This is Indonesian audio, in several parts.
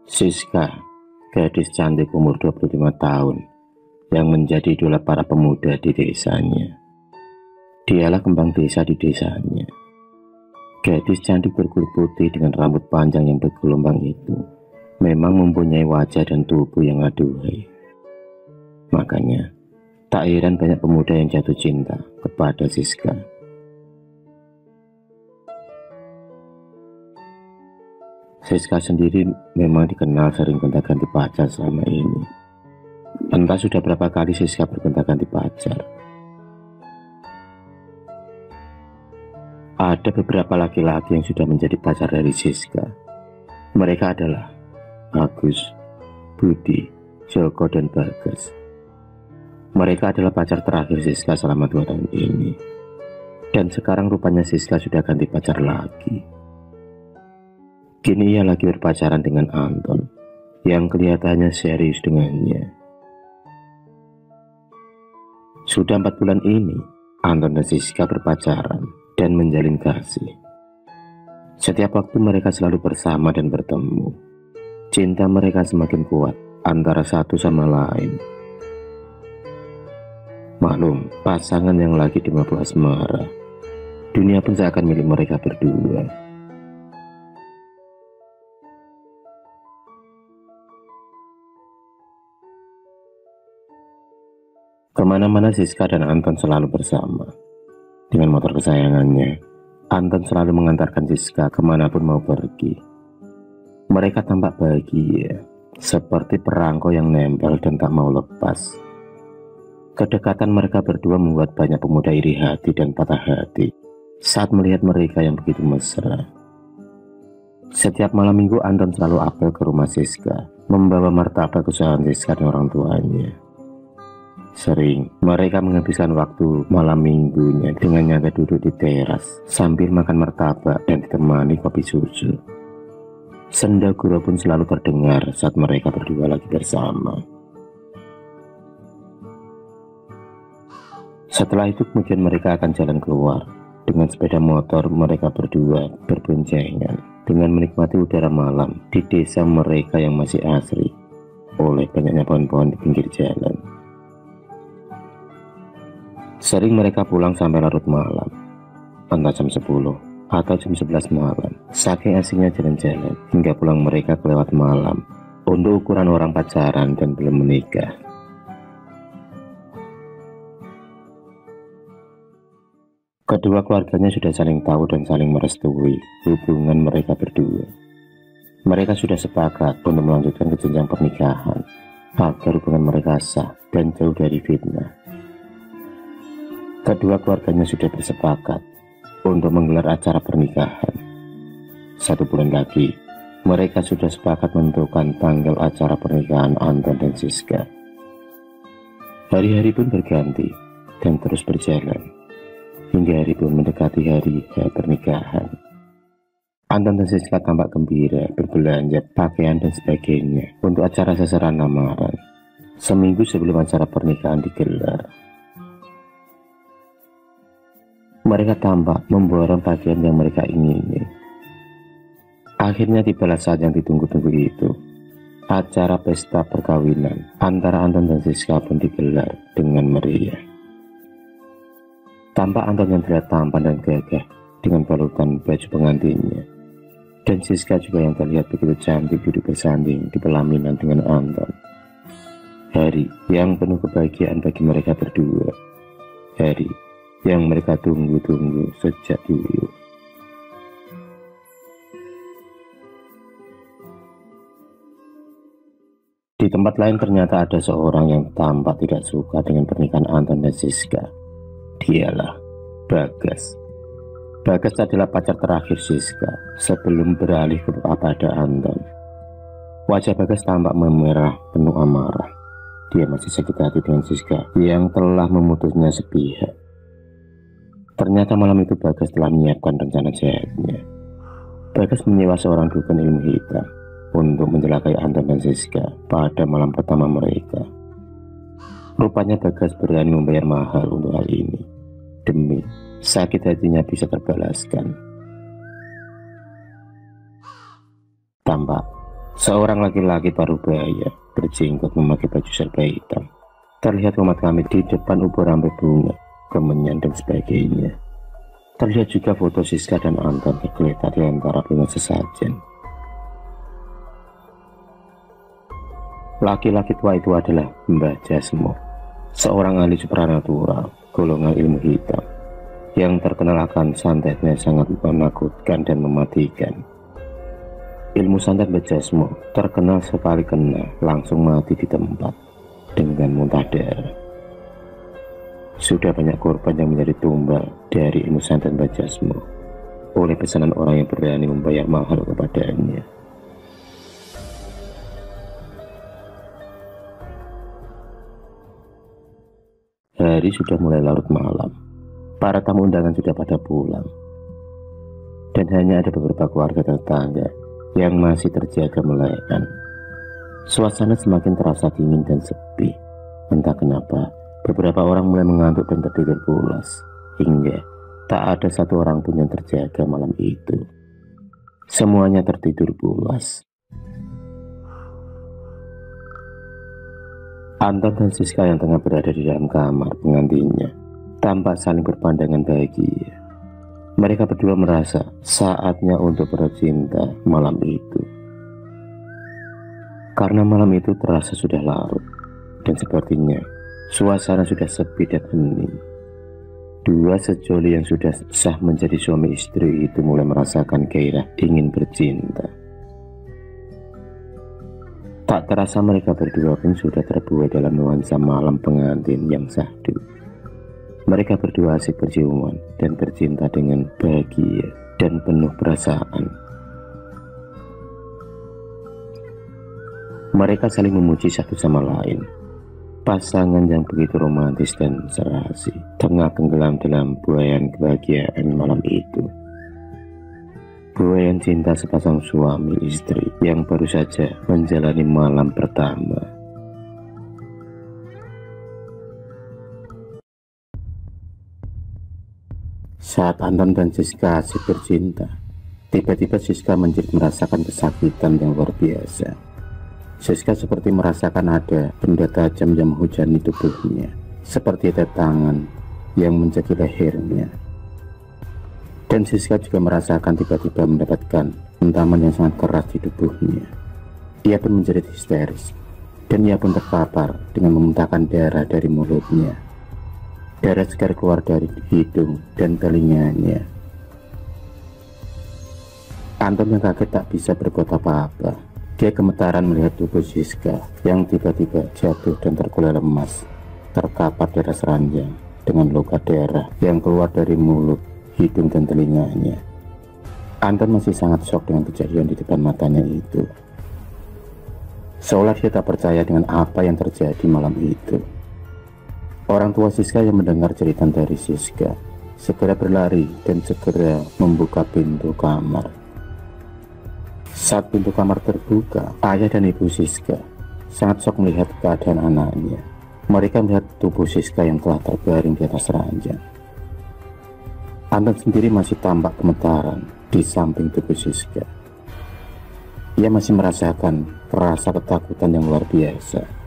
Siska, gadis cantik umur 25 tahun yang menjadi idola para pemuda di desanya. Dialah kembang desa di desanya. Gadis cantik berkulit putih dengan rambut panjang yang bergelombang itu memang mempunyai wajah dan tubuh yang aduhai. Makanya, tak heran banyak pemuda yang jatuh cinta kepada Siska. Siska sendiri memang dikenal sering gonta-ganti pacar selama ini. Entah sudah berapa kali Siska bergonta-ganti pacar. Ada beberapa laki-laki yang sudah menjadi pacar dari Siska. Mereka adalah Agus, Budi, Joko, dan Bagas. Mereka adalah pacar terakhir Siska selama 2 tahun ini. Dan sekarang rupanya Siska sudah ganti pacar lagi. Kini ia lagi berpacaran dengan Anton yang kelihatannya serius dengannya. Sudah 4 bulan ini, Anton dan Siska berpacaran dan menjalin kasih. Setiap waktu mereka selalu bersama dan bertemu. Cinta mereka semakin kuat antara satu sama lain. Maklum, pasangan yang lagi di mabuk asmara. Dunia pun seakan milik mereka berdua. Kemana-mana Siska dan Anton selalu bersama. Dengan motor kesayangannya, Anton selalu mengantarkan Siska kemanapun mau pergi. Mereka tampak bahagia, seperti perangko yang nempel dan tak mau lepas. Kedekatan mereka berdua membuat banyak pemuda iri hati dan patah hati saat melihat mereka yang begitu mesra. Setiap malam minggu Anton selalu apel ke rumah Siska, membawa martabak kesukaan Siska dan orang tuanya. Sering mereka menghabiskan waktu malam minggunya dengan nyantai duduk di teras sambil makan martabak dan ditemani kopi susu. Senda gurau pun selalu terdengar saat mereka berdua lagi bersama. Setelah itu kemudian mereka akan jalan keluar. Dengan sepeda motor mereka berdua berboncengan dengan menikmati udara malam di desa mereka yang masih asri oleh banyaknya pohon-pohon di pinggir jalan. Sering mereka pulang sampai larut malam, entah jam 10 atau jam 11 malam. Saking asiknya jalan-jalan hingga pulang mereka kelewat malam untuk ukuran orang pacaran dan belum menikah. Kedua keluarganya sudah saling tahu dan saling merestui hubungan mereka berdua. Mereka sudah sepakat untuk melanjutkan ke jenjang pernikahan agar hubungan mereka sah dan jauh dari fitnah. Kedua keluarganya sudah bersepakat untuk menggelar acara pernikahan. 1 bulan lagi, mereka sudah sepakat menentukan tanggal acara pernikahan Anton dan Siska. Hari-hari pun berganti dan terus berjalan, hingga hari pun mendekati hari pernikahan. Anton dan Siska tampak gembira berbelanja pakaian dan sebagainya untuk acara sasaran lamaran. Seminggu sebelum acara pernikahan digelar, mereka tampak memborong pakaian yang mereka ingini. Akhirnya tibalah saat yang ditunggu-tunggu itu. Acara pesta perkawinan antara Anton dan Siska pun digelar dengan meriah. Tampak Anton yang terlihat tampan dan gagah dengan balutan baju pengantinnya, dan Siska juga yang terlihat begitu cantik duduk bersanding di pelaminan dengan Anton. Hari yang penuh kebahagiaan bagi mereka berdua. Hari yang mereka tunggu-tunggu sejak dulu. Di tempat lain ternyata ada seorang yang tampak tidak suka dengan pernikahan Anton dan Siska. Dialah Bagas. Bagas adalah pacar terakhir Siska sebelum beralih kepada Anton. Wajah Bagas tampak memerah penuh amarah. Dia masih sakit hati dengan Siska yang telah memutusnya sepihak. Ternyata malam itu Bagas telah menyiapkan rencana jahatnya. Bagas menyewa seorang dukun ilmu hitam untuk mencelakai Anton dan Siska pada malam pertama mereka. Rupanya Bagas berani membayar mahal untuk hal ini, demi sakit hatinya bisa terbalaskan. Tampak Seorang laki-laki parubaya berjenggot memakai baju serba hitam terlihat umat kami di depan ubur rampai bunga, kemenyan dan sebagainya. Terlihat juga foto Siska dan Anton tergeletak di antara bunga sesajen. Laki-laki tua itu adalah Mbah Jasmo, seorang ahli supranatural golongan ilmu hitam yang terkenal akan santetnya sangat menakutkan dan mematikan. Ilmu santet Mbah Jasmo terkenal sekali kena langsung mati di tempat dengan muntah darah. Sudah banyak korban yang menjadi tumbal dari ilmu santet Mbah Jasmo oleh pesanan orang yang berani membayar mahal kepadanya. Hari sudah mulai larut malam. Para tamu undangan sudah pada pulang. Dan hanya ada beberapa keluarga tetangga yang masih terjaga melayan. Suasana semakin terasa dingin dan sepi. Entah kenapa, beberapa orang mulai mengantuk dan tertidur pulas. Hingga tak ada satu orang pun yang terjaga malam itu. Semuanya tertidur pulas. Anton dan Siska yang tengah berada di dalam kamar pengantinnya tampak saling berpandangan bahagia. Mereka berdua merasa saatnya untuk bercinta malam itu. Karena malam itu terasa sudah larut, dan sepertinya suasana sudah sepi dan hening. Dua sejoli yang sudah sah menjadi suami istri itu mulai merasakan gairah ingin bercinta. Tak terasa mereka berdua pun sudah terbuai dalam nuansa malam pengantin yang syahdu. Mereka berdua asik berciuman dan bercinta dengan bahagia dan penuh perasaan. Mereka saling memuji satu sama lain. Pasangan yang begitu romantis dan serasi tengah tenggelam dalam buayan kebahagiaan malam itu. Buayan cinta sepasang suami istri yang baru saja menjalani malam pertama. Saat Anton dan Siska asik bercinta, tiba-tiba Siska menjadi merasakan kesakitan yang luar biasa. Siska seperti merasakan ada benda tajam yang menghujani tubuhnya, seperti ada tangan yang menjadi lehernya. Dan Siska juga merasakan tiba-tiba mendapatkan hentaman yang sangat keras di tubuhnya. Ia pun menjadi histeris, dan ia pun terkapar dengan memuntahkan darah dari mulutnya. Darah segar keluar dari hidung dan telinganya. Anton yang kaget tak bisa berbuat apa-apa. Dia gemetaran melihat tubuh Siska yang tiba-tiba jatuh dan tergolek lemas, terkapar darah seranjang dengan luka darah yang keluar dari mulut, hidung dan telinganya. Anton masih sangat shock dengan kejadian di depan matanya itu. Seolah dia tak percaya dengan apa yang terjadi malam itu. Orang tua Siska yang mendengar cerita dari Siska segera berlari dan segera membuka pintu kamar. Saat pintu kamar terbuka, ayah dan ibu Siska sangat shock melihat keadaan anaknya. Mereka melihat tubuh Siska yang telah terbaring di atas ranjang. Anton sendiri masih tampak gemetaran di samping tubuh Siska. Ia masih merasakan rasa ketakutan yang luar biasa.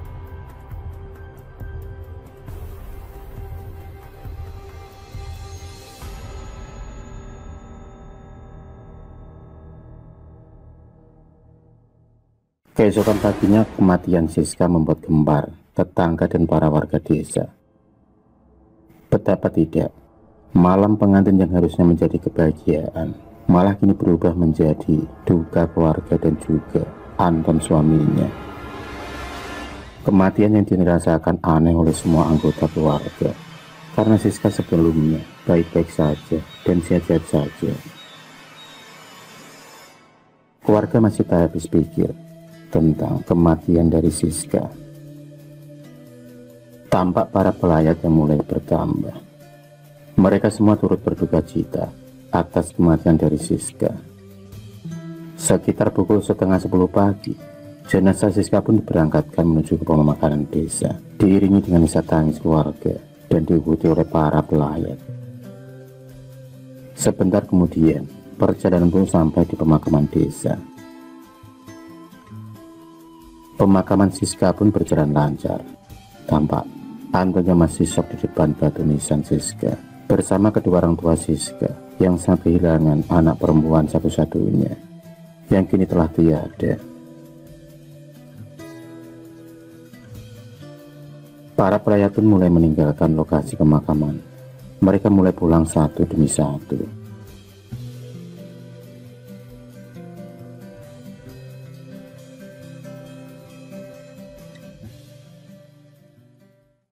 Keesokan paginya kematian Siska membuat gembar tetangga dan para warga desa. Betapa tidak, malam pengantin yang harusnya menjadi kebahagiaan malah kini berubah menjadi duka keluarga dan juga Anton suaminya. Kematian yang dirasakan aneh oleh semua anggota keluarga karena Siska sebelumnya baik-baik saja dan sehat-sehat saja. Keluarga masih tak habis pikir tentang kematian dari Siska. Tampak para pelayat yang mulai bertambah. Mereka semua turut berduka cita atas kematian dari Siska. Sekitar pukul 9:30 pagi, jenazah Siska pun diberangkatkan menuju ke pemakaman desa, diiringi dengan isak tangis keluarga dan diikuti oleh para pelayat. Sebentar kemudian, perjalanan pun sampai di pemakaman desa. Pemakaman Siska pun berjalan lancar. Tampak Anton yang masih shock di depan batu nisan Siska bersama kedua orang tua Siska yang sangat kehilangan anak perempuan satu-satunya yang kini telah tiada. Para pelayat pun mulai meninggalkan lokasi pemakaman. Mereka mulai pulang satu demi satu.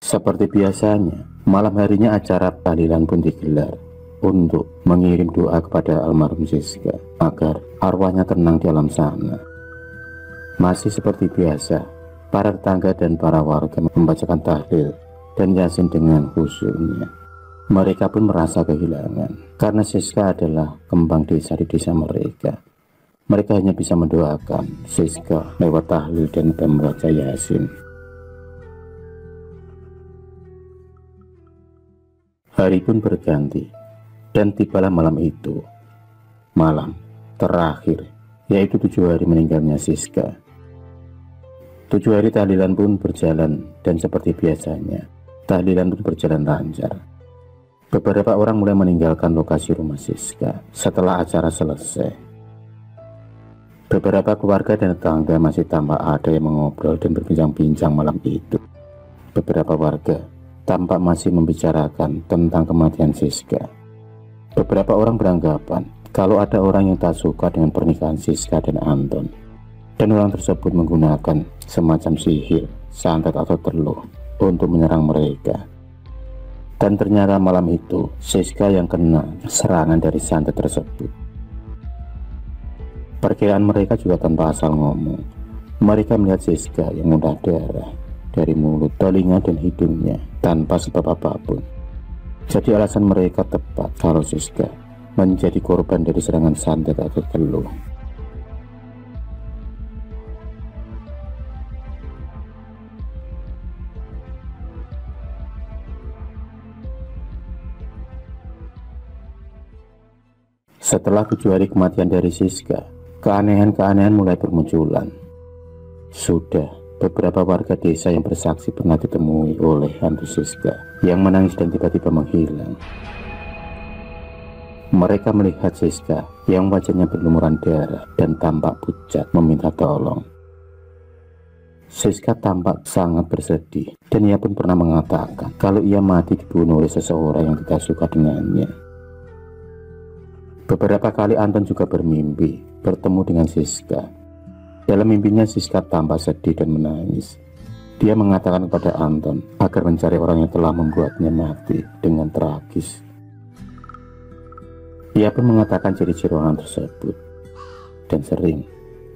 Seperti biasanya, malam harinya acara tahlilan pun digelar untuk mengirim doa kepada almarhum Siska agar arwahnya tenang di alam sana. Masih seperti biasa, para tetangga dan para warga membacakan tahlil dan yasin dengan khusyuknya. Mereka pun merasa kehilangan karena Siska adalah kembang desa di desa mereka. Mereka hanya bisa mendoakan Siska lewat tahlil dan membaca yasin. Hari pun berganti dan tibalah malam itu, malam terakhir, yaitu 7 hari meninggalnya Siska. 7 hari tahlilan pun berjalan dan seperti biasanya, tahlilan pun berjalan lancar. Beberapa orang mulai meninggalkan lokasi rumah Siska setelah acara selesai. Beberapa keluarga dan tetangga masih tampak ada yang mengobrol dan berbincang-bincang malam itu. Beberapa warga tampak masih membicarakan tentang kematian Siska. Beberapa orang beranggapan kalau ada orang yang tak suka dengan pernikahan Siska dan Anton, dan orang tersebut menggunakan semacam sihir, santet atau teluh untuk menyerang mereka. Dan ternyata malam itu Siska yang kena serangan dari santet tersebut. Perkiraan mereka juga tanpa asal ngomong. Mereka melihat Siska yang muntah darah dari mulut, telinga, dan hidungnya tanpa sebab apapun. Jadi alasan mereka tepat kalau Siska menjadi korban dari serangan santet atau teluh. Setelah 7 hari kematian dari Siska, keanehan-keanehan mulai bermunculan. Sudah beberapa warga desa yang bersaksi pernah ditemui oleh hantu Siska yang menangis dan tiba-tiba menghilang. Mereka melihat Siska yang wajahnya berlumuran darah dan tampak pucat meminta tolong. Siska tampak sangat bersedih dan ia pun pernah mengatakan kalau ia mati dibunuh oleh seseorang yang tidak suka dengannya. Beberapa kali Anton juga bermimpi bertemu dengan Siska. Dalam mimpinya Siska tampak sedih dan menangis. Dia mengatakan kepada Anton agar mencari orang yang telah membuatnya mati dengan tragis. Ia pun mengatakan ciri-ciri orang tersebut. Dan sering,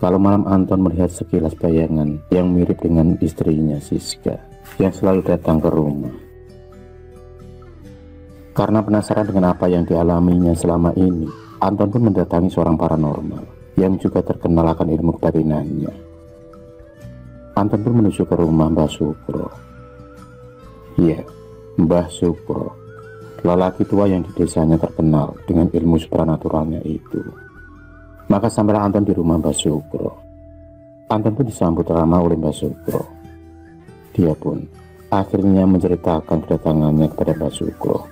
kalau malam Anton melihat sekilas bayangan yang mirip dengan istrinya Siska yang selalu datang ke rumah. Karena penasaran dengan apa yang dialaminya selama ini, Anton pun mendatangi seorang paranormal yang juga terkenal akan ilmu kebatinannya. Anton pun menuju ke rumah Mbah Sukro. Ya, Mbah Sukro, lelaki tua yang di desanya terkenal dengan ilmu supranaturalnya itu. Maka sampailah Anton di rumah Mbah Sukro. Anton pun disambut ramah oleh Mbah Sukro. Dia pun akhirnya menceritakan kedatangannya kepada Mbah Sukro.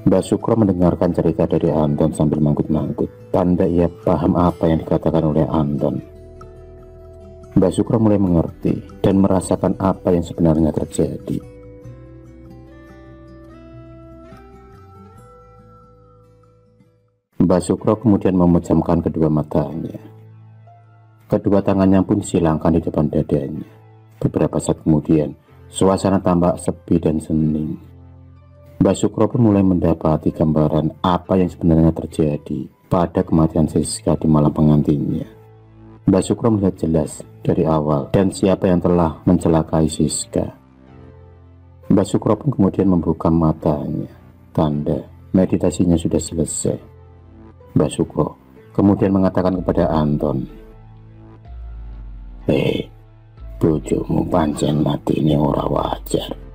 Mbah Sukro mendengarkan cerita dari Anton sambil manggut-manggut, tanda ia paham apa yang dikatakan oleh Anton. Mbah Sukro mulai mengerti dan merasakan apa yang sebenarnya terjadi. Mbah Sukro kemudian memejamkan kedua matanya. Kedua tangannya pun disilangkan di depan dadanya. Beberapa saat kemudian, suasana tampak sepi dan hening. Mbah Sukro pun mulai mendapati gambaran apa yang sebenarnya terjadi pada kematian Siska di malam pengantinnya. Mbah Sukro melihat jelas dari awal dan siapa yang telah mencelakai Siska. Mbah Sukro pun kemudian membuka matanya, tanda meditasinya sudah selesai. Mbah Sukro kemudian mengatakan kepada Anton, bojomu pancen mati ini ora wajar.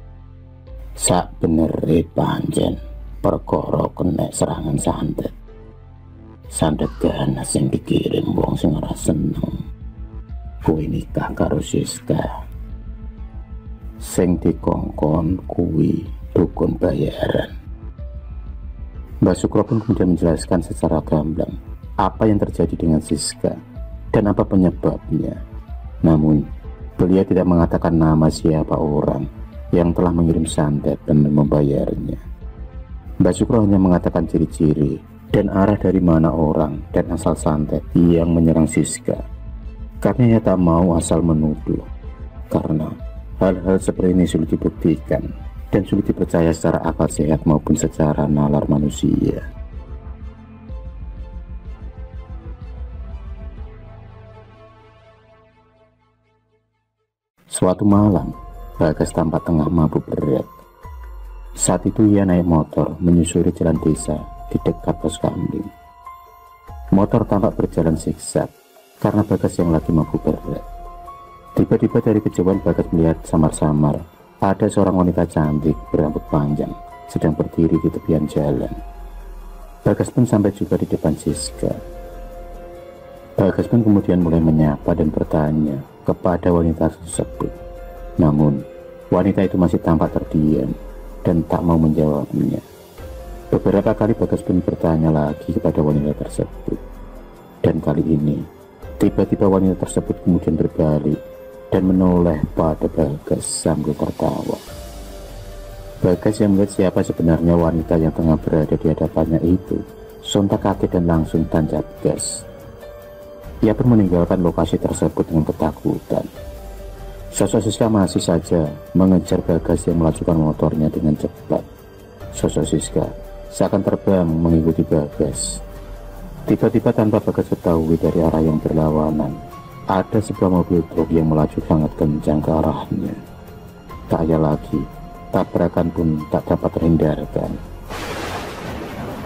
Sak benere pancen perkara kena serangan santet. Santet ganas sing dikirim wong sing ora seneng. Kowe nikah karo Siska. Sing dikongkon kuwi dukun bayaran. Mbak Sukro pun kemudian menjelaskan secara gamblang apa yang terjadi dengan Siska dan apa penyebabnya. Namun, beliau tidak mengatakan nama siapa orang yang telah mengirim santet dan membayarnya. Mbak Sukro hanya mengatakan ciri-ciri dan arah dari mana orang dan asal santet yang menyerang Siska. Karena ia tak mau asal menuduh, karena hal-hal seperti ini sulit dibuktikan dan sulit dipercaya secara akal sehat maupun secara nalar manusia. Suatu malam, Bagas tampak tengah mabuk berat. Saat itu ia naik motor menyusuri jalan desa di dekat pos kambing. Motor tampak berjalan zigzag karena Bagas yang lagi mabuk berat. Tiba-tiba dari kejauhan Bagas melihat samar-samar ada seorang wanita cantik berambut panjang sedang berdiri di tepian jalan. Bagas pun sampai juga di depan Siska. Bagas pun kemudian mulai menyapa dan bertanya kepada wanita tersebut. Namun, wanita itu masih tampak terdiam dan tak mau menjawabnya. Beberapa kali Bagas pun bertanya lagi kepada wanita tersebut. Dan kali ini, tiba-tiba wanita tersebut kemudian berbalik dan menoleh pada Bagas sambil tertawa. Bagas yang melihat siapa sebenarnya wanita yang tengah berada di hadapannya itu, sontak kaget dan langsung tancap gas. Ia pun meninggalkan lokasi tersebut dengan ketakutan. Sosok Siska masih saja mengejar Bagas yang melajukan motornya dengan cepat. Sosok Siska seakan terbang mengikuti Bagas. Tiba-tiba tanpa Bagas ketahui dari arah yang berlawanan, ada sebuah mobil truk yang melaju sangat kencang ke arahnya. Tak ada lagi, tabrakan pun tak dapat terhindarkan.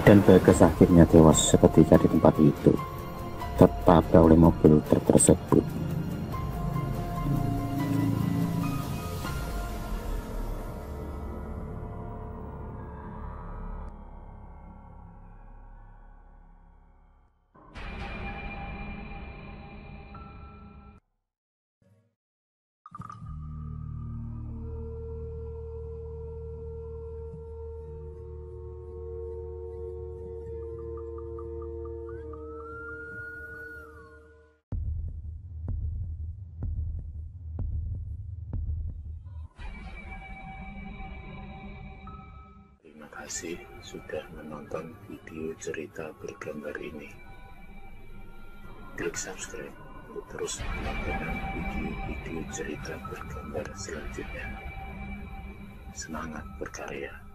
Dan Bagas akhirnya tewas seketika di tempat itu, tertabrak oleh mobil truk tersebut. Terima kasih sudah menonton video cerita bergambar ini. Klik subscribe untuk terus menonton video-video cerita bergambar selanjutnya. Semangat berkarya.